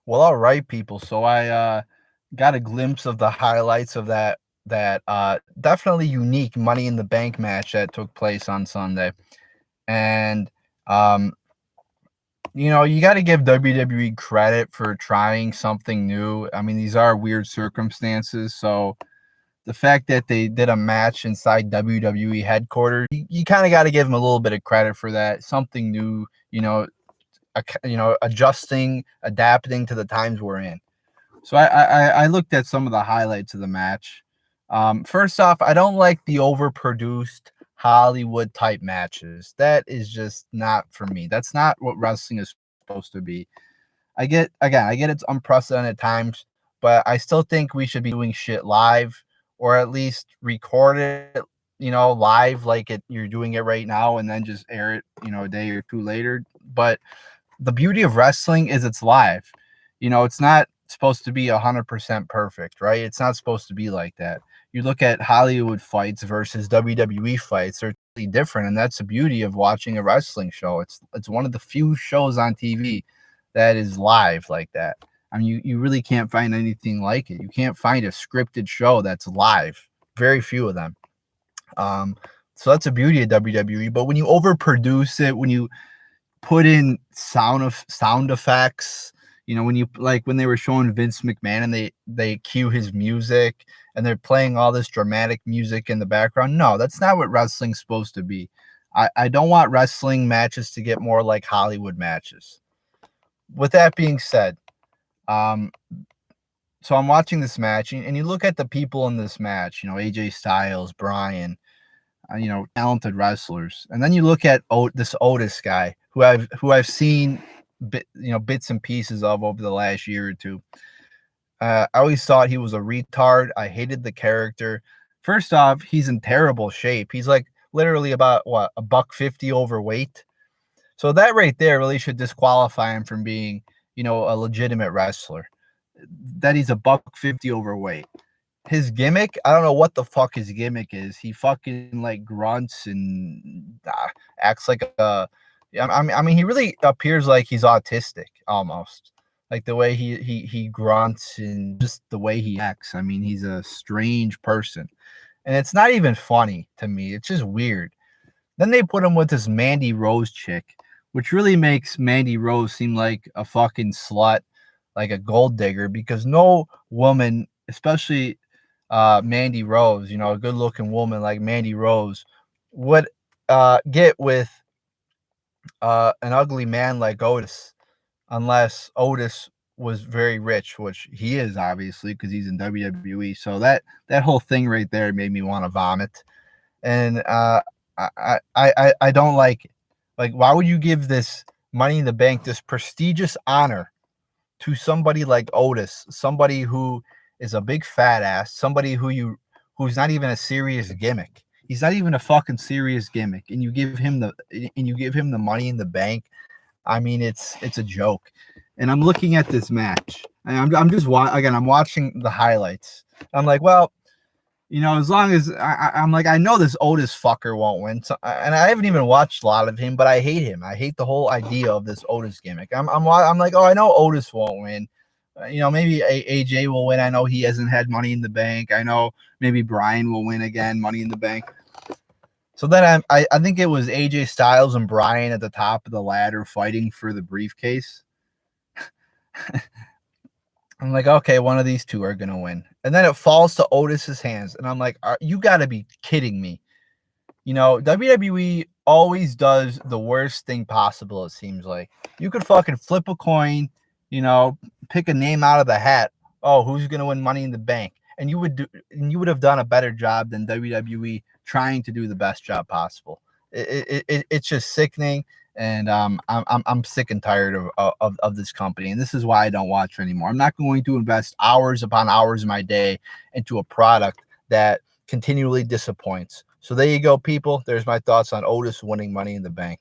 Well, all right, people. So I got a glimpse of the highlights of that definitely unique Money in the Bank match that took place on Sunday. And um, you got to give WWE credit for trying something new. I mean, these are weird circumstances, so the fact that they did a match inside WWE headquarters, you kind of got to give them a little bit of credit for that. Something new, adjusting, adapting to the times we're in. So I looked at some of the highlights of the match. First off, I don't like the overproduced Hollywood type matches. That is just not for me. That's not what wrestling is supposed to be. I get it's unprecedented times, but I still think we should be doing shit live or at least record it, live like you're doing it right now and then just air it, a day or two later. But the beauty of wrestling is it's live. It's not supposed to be 100% perfect, right? It's not supposed to be like that. You look at Hollywood fights versus WWE fights, they're totally different, and that's the beauty of watching a wrestling show. It's one of the few shows on TV that is live like that. I mean, you really can't find anything like it. You can't find a scripted show that's live. Very few of them. So that's the beauty of WWE. But when you overproduce it, when you put in sound effects, when you like when they were showing Vince McMahon and they cue his music and they're playing all this dramatic music in the background. No, that's not what wrestling's supposed to be. I don't want wrestling matches to get more like Hollywood matches. With that being said, so I'm watching this match and you look at the people in this match, AJ Styles, Bryan, talented wrestlers. And then you look at this Otis guy who I've seen bits and pieces of over the last year or two. I always thought he was a retard. I hated the character. First off, he's in terrible shape. He's like literally about what, $150 overweight. So that right there really should disqualify him from being, a legitimate wrestler. That he's $150 overweight. His gimmick, I don't know what the fuck his gimmick is. He fucking like grunts and acts like I mean, he really appears like he's autistic almost. Like the way he grunts and just the way he acts. I mean, he's a strange person. And it's not even funny to me. It's just weird. Then they put him with this Mandy Rose chick, which really makes Mandy Rose seem like a fucking slut, like a gold digger, because no woman, especially Mandy Rose, a good looking woman like Mandy Rose, would get with an ugly man like Otis, unless Otis was very rich, which he is obviously because he's in WWE. So that whole thing right there made me want to vomit, and I don't like it. Like, why would you give this Money in the Bank, this prestigious honor, to somebody like Otis, somebody who is a big fat ass, somebody who's not even a serious gimmick. He's not even a fucking serious gimmick, and you give him the Money in the Bank. I mean, it's a joke. And I'm looking at this match, and I'm watching the highlights. I'm like, well, as long as I'm like, I know this Otis fucker won't win. So, and I haven't even watched a lot of him, but I hate him. I hate the whole idea of this Otis gimmick. I'm like, oh, I know Otis won't win. Maybe AJ will win. I know he hasn't had Money in the Bank. I know maybe Bryan will win again, Money in the Bank. So then I think it was AJ Styles and Bryan at the top of the ladder fighting for the briefcase. I'm like, okay, one of these two are going to win. And then it falls to Otis's hands. And I'm like, you got to be kidding me. WWE always does the worst thing possible, it seems like. You could fucking flip a coin, pick a name out of the hat. Oh, who's going to win Money in the Bank? And you would have done a better job than WWE trying to do the best job possible. It's just sickening. And I'm sick and tired of this company, and this is why I don't watch anymore. I'm not going to invest hours upon hours of my day into a product that continually disappoints. So there you go, people. There's my thoughts on Otis winning Money in the Bank.